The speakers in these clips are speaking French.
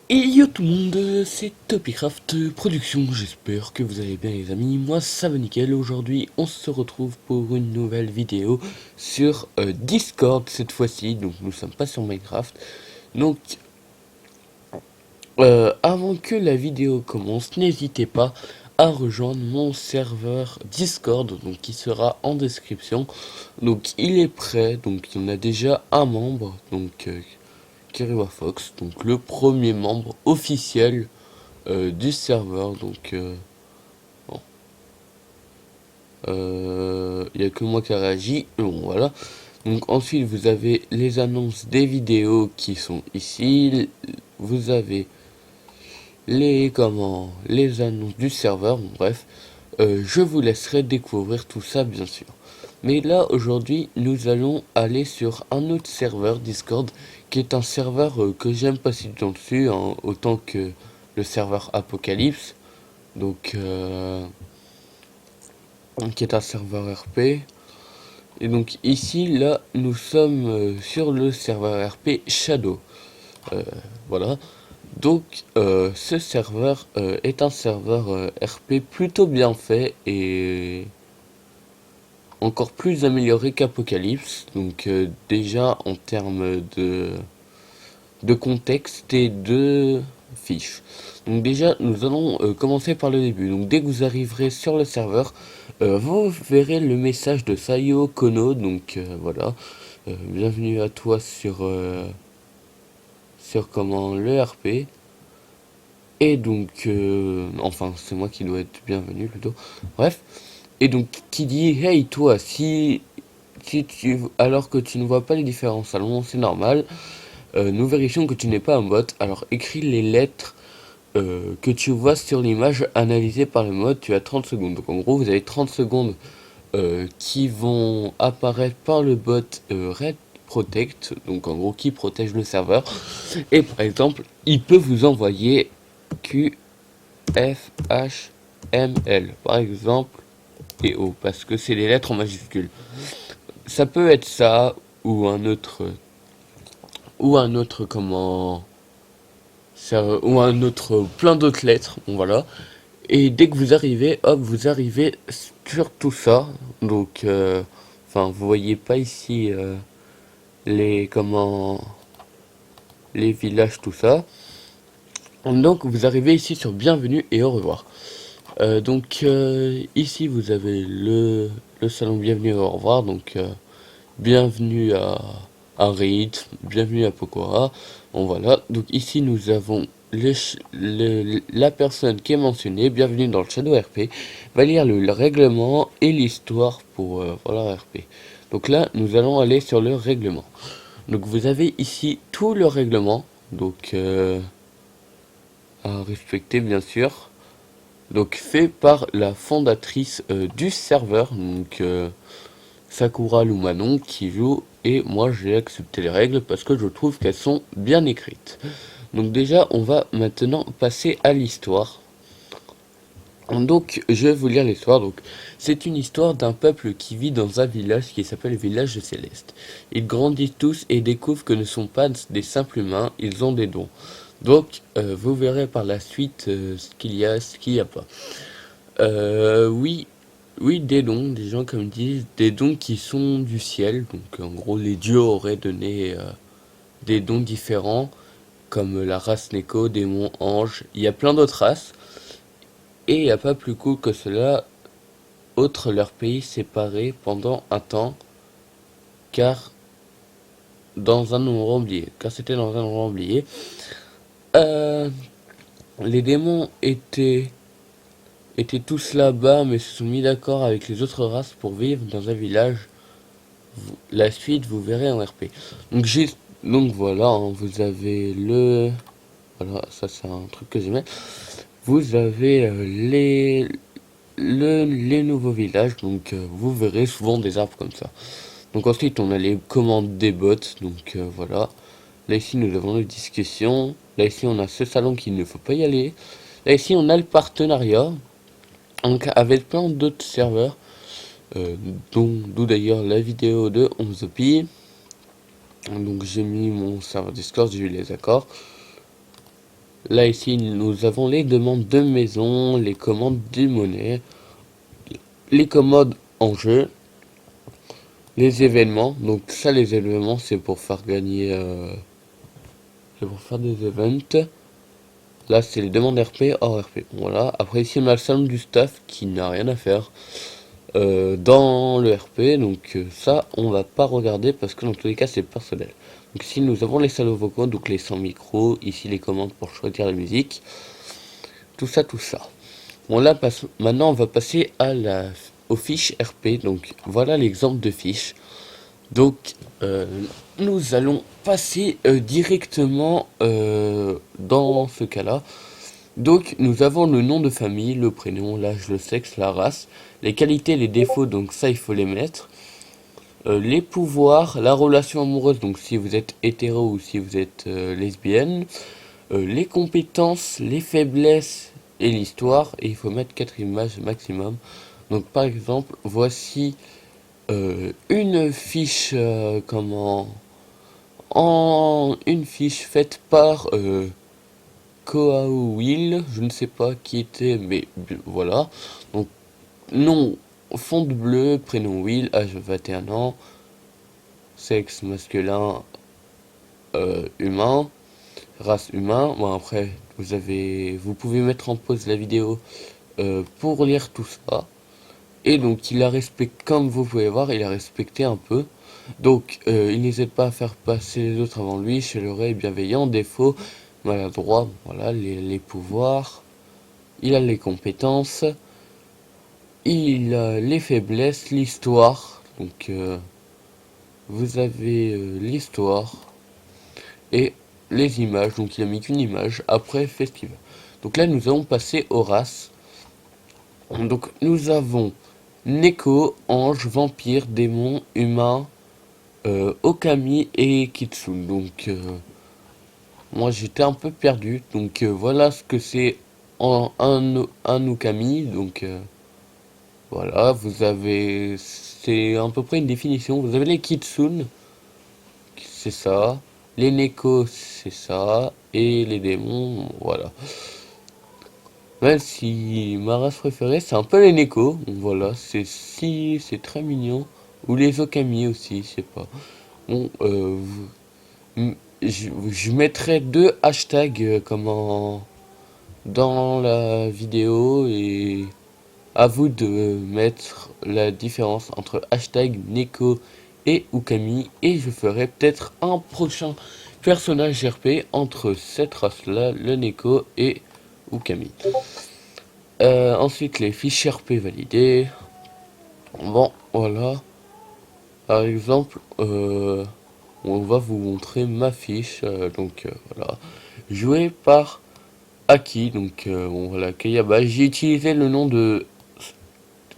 Et yo tout le monde, c'est Topicraft Production, j'espère que vous allez bien les amis, moi ça va nickel. Aujourd'hui on se retrouve pour une nouvelle vidéo sur Discord cette fois-ci, donc nous sommes pas sur Minecraft. Donc avant que la vidéo commence, n'hésitez pas à rejoindre mon serveur Discord, donc qui sera en description. Donc il est prêt, donc il y en a déjà un membre, donc Kiriwa Fox, donc le premier membre officiel du serveur. Donc bon, il n'y a que moi qui a réagi. Bon, voilà. Donc ensuite vous avez les annonces des vidéos qui sont ici. Vous avez les annonces du serveur. Bon, bref, je vous laisserai découvrir tout ça bien sûr. Mais là aujourd'hui nous allons aller sur un autre serveur Discord qui est un serveur que j'aime passer du temps dessus, hein, autant que le serveur Apocalypse. Donc qui est un serveur RP. Et donc ici, là, nous sommes sur le serveur RP Shadow. Voilà. Donc ce serveur est un serveur RP plutôt bien fait et encore plus amélioré qu'Apocalypse. Donc déjà en termes de contexte et de fiches. Donc déjà, nous allons commencer par le début. Donc dès que vous arriverez sur le serveur, vous verrez le message de Sayo Kono. Donc voilà, bienvenue à toi sur comment le RP. Et donc, enfin, c'est moi qui dois être bienvenu plutôt. Bref, et donc qui dit hey toi, si tu alors que tu ne vois pas les différents salons, c'est normal. Nous vérifions que tu n'es pas un bot. Alors écris les lettres que tu vois sur l'image analysée par le mode. Tu as 30 secondes. Donc en gros, vous avez 30 secondes qui vont apparaître par le bot Red Protect. Donc en gros, qui protège le serveur. Et par exemple, il peut vous envoyer QFHML par exemple et O parce que c'est les lettres en majuscules. Ça peut être ça ou un autre comment ça, ou un autre plein d'autres lettres, bon, voilà. Et dès que vous arrivez, hop, vous arrivez sur tout ça. Donc, enfin, vous voyez pas ici les comment les villages, tout ça. Donc, vous arrivez ici sur Bienvenue et au revoir. Donc, ici vous avez le salon Bienvenue et au revoir. Donc, bienvenue à Reed, bienvenue à Pokora. Bon voilà, donc ici nous avons la personne qui est mentionnée, bienvenue dans le Shadow RP, va lire le règlement et l'histoire pour voilà RP. Donc là nous allons aller sur le règlement. Donc vous avez ici tout le règlement, donc à respecter bien sûr. Donc fait par la fondatrice du serveur, donc Sakura Lumanon qui joue, et moi j'ai accepté les règles parce que je trouve qu'elles sont bien écrites. Donc déjà on va maintenant passer à l'histoire. Donc je vais vous lire l'histoire. Donc c'est une histoire d'un peuple qui vit dans un village qui s'appelle le village de Céleste. Ils grandissent tous et découvrent que ne sont pas des simples humains, ils ont des dons. Donc vous verrez par la suite ce qu'il y a, ce qu'il n'y a pas. Oui, oui, des dons, des gens comme disent, des dons qui sont du ciel. Donc en gros, les dieux auraient donné des dons différents, comme la race Neko, démon, ange. Il y a plein d'autres races. Et il n'y a pas plus cool que cela, autres leur pays séparés pendant un temps, car dans un endroit oublié. Car c'était dans un endroit oublié. Euh, les démons étaient tous là-bas, mais se sont mis d'accord avec les autres races pour vivre dans un village. La suite, vous verrez en RP. Donc, donc voilà, hein, vous avez voilà, ça c'est un truc que j'aimais. Vous avez les nouveaux villages, donc vous verrez souvent des arbres comme ça. Donc ensuite, on a les commandes des bots, donc voilà. Là ici, nous avons les discussions. Là ici, on a ce salon qu'il ne faut pas y aller. Là ici, on a le partenariat, donc avec plein d'autres serveurs. D'où d'ailleurs la vidéo de 11pi. Donc j'ai mis mon serveur Discord, j'ai eu les accords. Là ici nous avons les demandes de maison, les commandes de monnaie, les commandes en jeu, les événements. Donc ça les événements c'est pour faire gagner, c'est pour faire des events. Là c'est les demandes RP hors RP. Voilà. Après ici on a le salon du staff qui n'a rien à faire dans le RP. Donc ça on va pas regarder parce que dans tous les cas c'est personnel. Donc ici nous avons les salons vocaux, donc les 100 micros, ici les commandes pour choisir la musique. Tout ça, tout ça. Bon là maintenant on va passer aux fiches RP. Donc voilà l'exemple de fiche. Donc nous allons passer directement dans ce cas-là. Donc nous avons le nom de famille, le prénom, l'âge, le sexe, la race, les qualités, les défauts, donc ça il faut les mettre. Les pouvoirs, la relation amoureuse, donc si vous êtes hétéro ou si vous êtes lesbienne. Les compétences, les faiblesses et l'histoire. Et il faut mettre 4 images maximum. Donc par exemple, voici une fiche une fiche faite par Koao Will, je ne sais pas qui était, mais voilà. Donc nom fond bleu, prénom Will, âge 21 ans, sexe masculin, humain, race humain. Bon après vous pouvez mettre en pause la vidéo pour lire tout ça. Et donc il a respecté, comme vous pouvez voir, il a respecté un peu. Donc il n'hésite pas à faire passer les autres avant lui, chaleureux et bienveillant, défaut, maladroit, voilà les pouvoirs. Il a les compétences, il a les faiblesses, l'histoire. Donc vous avez l'histoire et les images. Donc il a mis qu'une image après festival. Donc là nous allons passer aux races. Donc nous avons Neko, ange, vampire, démon, humain, Okami et Kitsune. Donc moi j'étais un peu perdu. Donc voilà ce que c'est un Okami. Donc voilà, c'est à peu près une définition. Vous avez les Kitsune, c'est ça. Les Neko, c'est ça. Et les démons, voilà. Même si ma race préférée, c'est un peu les Neko. Voilà, c'est très mignon. Ou les Okami aussi, je sais pas. Bon, je mettrai deux hashtags dans la vidéo et à vous de mettre la différence entre hashtag Neko et Ukami et je ferai peut-être un prochain personnage RP entre cette race-là, le Neko et Ukami. Ensuite, les fiches RP validées. Bon, voilà. Par exemple, on va vous montrer ma fiche. Voilà. Jouée par Aki. Donc, bon, voilà, Kayaba. J'ai utilisé le nom de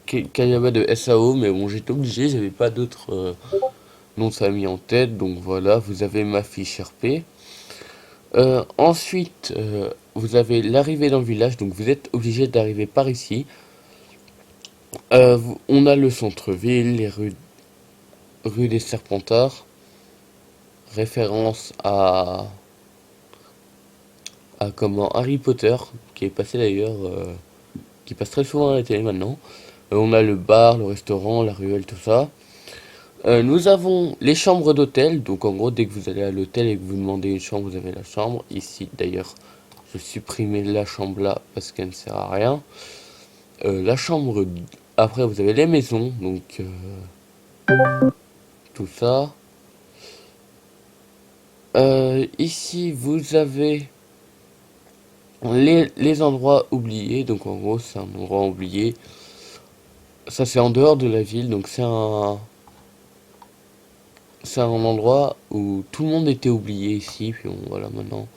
Kayaba de SAO, mais bon, j'étais obligé. J'avais pas d'autres noms de famille en tête. Donc, voilà, vous avez ma fiche RP. Ensuite, vous avez l'arrivée dans le village. Donc, vous êtes obligé d'arriver par ici. On a le centre-ville, les rues des Serpentards, référence à comment Harry Potter, qui est passé d'ailleurs, qui passe très souvent à la télé maintenant. On a le bar, le restaurant, la ruelle, tout ça. Nous avons les chambres d'hôtel, donc en gros dès que vous allez à l'hôtel et que vous demandez une chambre, vous avez la chambre. Ici d'ailleurs, je supprimais la chambre là parce qu'elle ne sert à rien. La chambre, après vous avez les maisons, donc tout ça. Ici vous avez les endroits oubliés, donc en gros c'est un endroit oublié. Ça c'est en dehors de la ville, donc c'est un endroit où tout le monde était oublié ici, puis bon, voilà maintenant.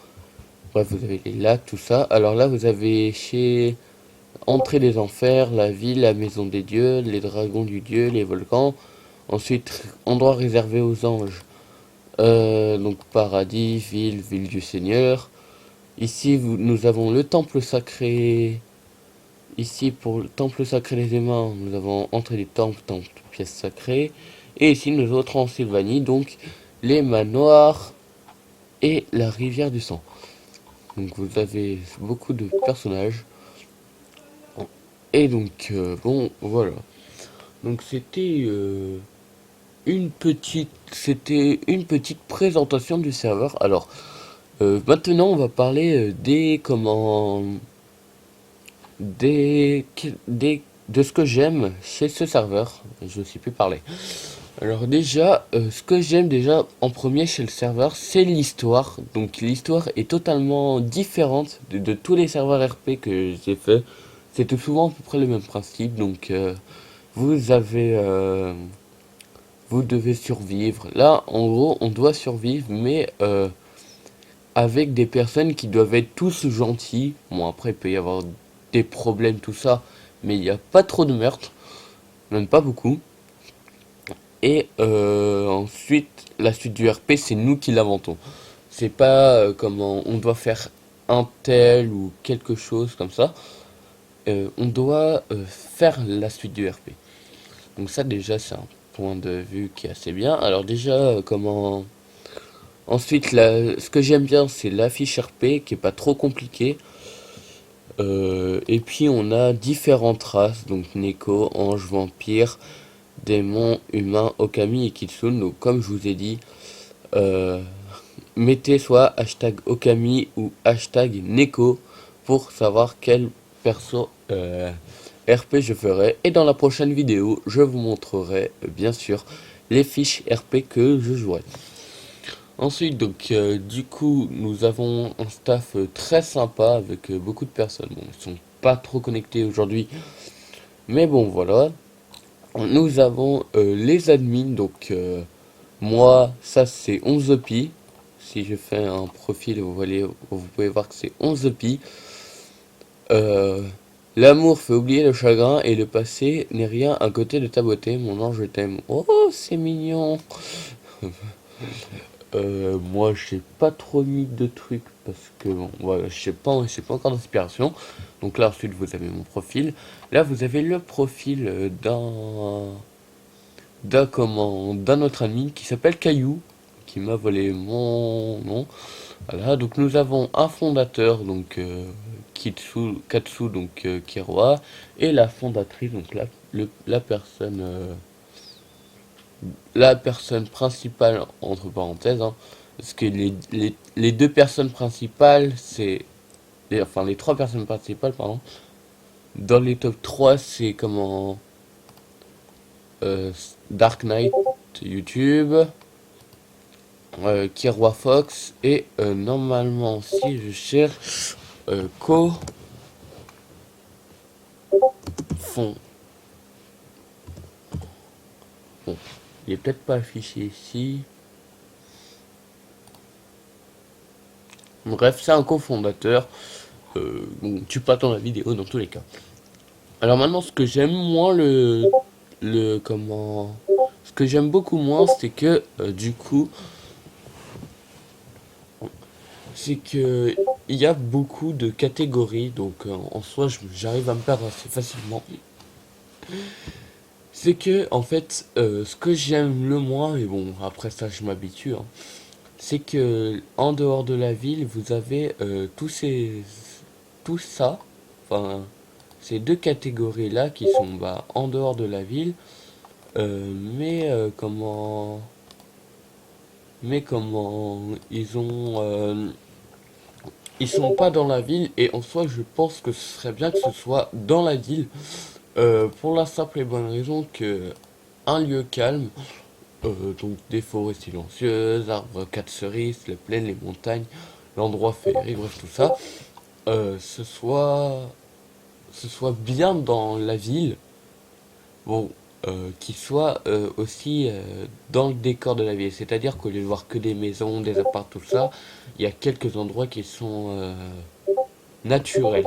Bref, vous avez les lacs, tout ça. Alors là vous avez chez Entrée des Enfers, la ville, la maison des dieux, les dragons du dieu, les volcans. Ensuite, endroit réservé aux anges. Donc paradis, ville du Seigneur. Ici, nous avons le temple sacré. Ici, pour le temple sacré des humains, nous avons entrée des temples, pièces sacrées. Et ici, nous avons Transylvanie, donc les manoirs et la rivière du sang. Donc vous avez beaucoup de personnages. Et donc, bon, voilà. Donc c'était une petite présentation du serveur. Alors, maintenant, on va parler de ce que j'aime chez ce serveur. Je ne sais plus parler. Alors déjà, ce que j'aime déjà en premier chez le serveur, c'est l'histoire. Donc l'histoire est totalement différente de tous les serveurs RP que j'ai fait. C'est tout souvent à peu près le même principe. Donc vous avez, vous devez survivre. Là, en gros, on doit survivre, mais avec des personnes qui doivent être tous gentils. Bon, après, il peut y avoir des problèmes, tout ça, mais il n'y a pas trop de meurtres, même pas beaucoup. Et ensuite, la suite du RP, c'est nous qui l'inventons. C'est pas comment on doit faire un tel ou quelque chose comme ça. On doit faire la suite du RP. Donc ça déjà, c'est un point de vue qui est assez bien. Alors déjà, comment... Ensuite, ce que j'aime bien, c'est l'affiche RP qui est pas trop compliquée. Et puis on a différentes races, donc Neko, ange, vampire, démon, humain, Okami et Kitsune. Donc comme je vous ai dit, euh, mettez soit hashtag Okami ou hashtag Neko pour savoir quel perso RP je ferai. Et dans la prochaine vidéo, je vous montrerai bien sûr les fiches RP que je jouerai. Ensuite, donc, du coup, nous avons un staff très sympa avec beaucoup de personnes. Bon, ils sont pas trop connectés aujourd'hui, mais bon, voilà. Nous avons les admins, donc moi, ça c'est 11pi. Si je fais un profil, vous pouvez voir que c'est 11pi. Euh, L'amour fait oublier le chagrin et le passé n'est rien à côté de ta beauté. Mon ange, je t'aime. Oh, c'est mignon. Moi, j'ai pas trop mis de trucs parce que bon, voilà, je sais pas encore d'inspiration. Donc là, ensuite, vous avez mon profil. Là, vous avez le profil d'un autre ami qui s'appelle Caillou, qui m'a volé mon nom. Voilà, donc nous avons un fondateur, donc Katsu, donc Kiroa, et la fondatrice, donc la personne principale, entre parenthèses, hein, parce que les deux personnes principales, enfin les trois personnes principales, pardon, dans les top 3 c'est comment euh, Dark Knight YouTube, Kirwa Fox, et normalement, si je cherche, Co Fond. Bon, il est peut-être pas affiché ici. Bref, c'est un cofondateur. Bon, tu peux attendre la vidéo dans tous les cas. Alors maintenant, ce que j'aime moins ce que j'aime beaucoup moins, c'est que du coup, c'est que il y a beaucoup de catégories, donc en soi, j'arrive à me perdre assez facilement. C'est que en fait, ce que j'aime le moins, et bon, après ça, je m'habitue, hein, c'est que en dehors de la ville, vous avez tout ça, enfin, ces deux catégories-là qui sont bah, en dehors de la ville, mais comment ils sont pas dans la ville et en soi je pense que ce serait bien que ce soit dans la ville pour la simple et bonne raison que un lieu calme, donc des forêts silencieuses, arbres, quatre cerises, les plaines, les montagnes, l'endroit féerique, bref tout ça, euh, ce soit ce soit bien dans la ville. Bon, qui soit aussi dans le décor de la ville. C'est-à-dire qu'au lieu de voir que des maisons, des apparts, tout ça, il y a quelques endroits qui sont naturels.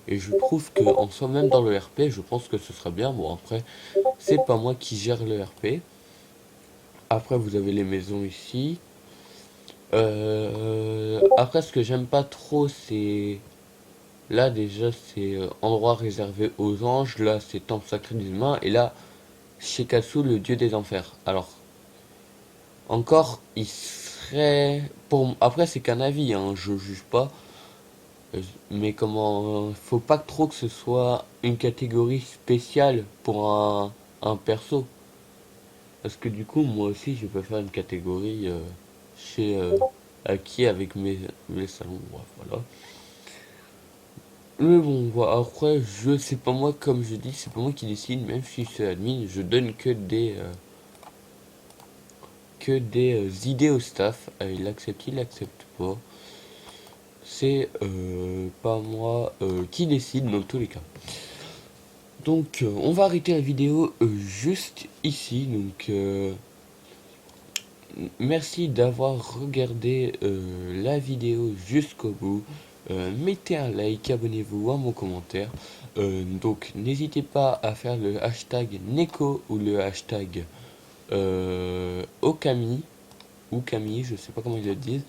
Et je trouve que en soi, même dans le RP, je pense que ce sera bien. Bon, après, c'est pas moi qui gère le RP. Après, vous avez les maisons ici. Après, ce que j'aime pas trop, c'est... Là, déjà, c'est endroit réservé aux anges. Là, c'est temple sacré des humains. Et là, Shikatsu, le dieu des enfers. Alors, encore, il serait... Après, c'est qu'un avis, hein, je juge pas. Mais comment, faut pas trop que ce soit une catégorie spéciale pour un perso. Parce que du coup, moi aussi, je peux faire une catégorie chez Aki avec mes salons. Bref, voilà. Mais bon, voilà, après, c'est pas moi, comme je dis, c'est pas moi qui décide, même si je suis admin, je donne que des idées au staff. Il accepte, il accepte pas. C'est pas moi qui décide dans tous les cas. Donc, on va arrêter la vidéo juste ici. Donc, merci d'avoir regardé la vidéo jusqu'au bout. Mettez un like, abonnez-vous à mon commentaire. Donc n'hésitez pas à faire le hashtag Neko ou le hashtag Okami ou Kami, je sais pas comment ils le disent.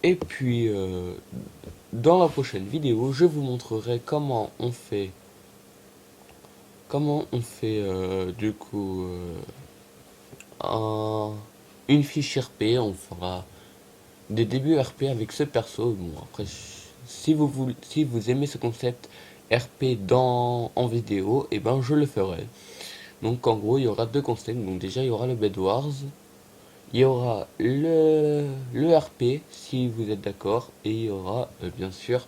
Et puis dans la prochaine vidéo, je vous montrerai comment on fait du coup une fiche RP. On fera des débuts RP avec ce perso. Bon, après, si vous aimez ce concept RP en vidéo, et ben je le ferai. Donc en gros, il y aura deux concepts. Donc déjà, il y aura le Bed Wars, il y aura le RP, si vous êtes d'accord, et il y aura bien sûr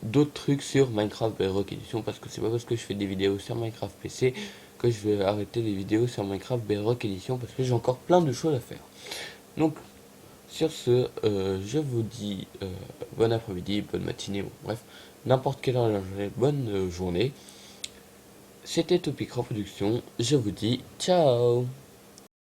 d'autres trucs sur Minecraft Bedrock Edition, parce que c'est pas parce que je fais des vidéos sur Minecraft PC que je vais arrêter les vidéos sur Minecraft Bedrock Edition, parce que j'ai encore plein de choses à faire. Donc sur ce, je vous dis bon après-midi, bonne matinée, bon, bref, n'importe quelle heure de la journée, bonne journée. C'était Topicra Production, je vous dis ciao.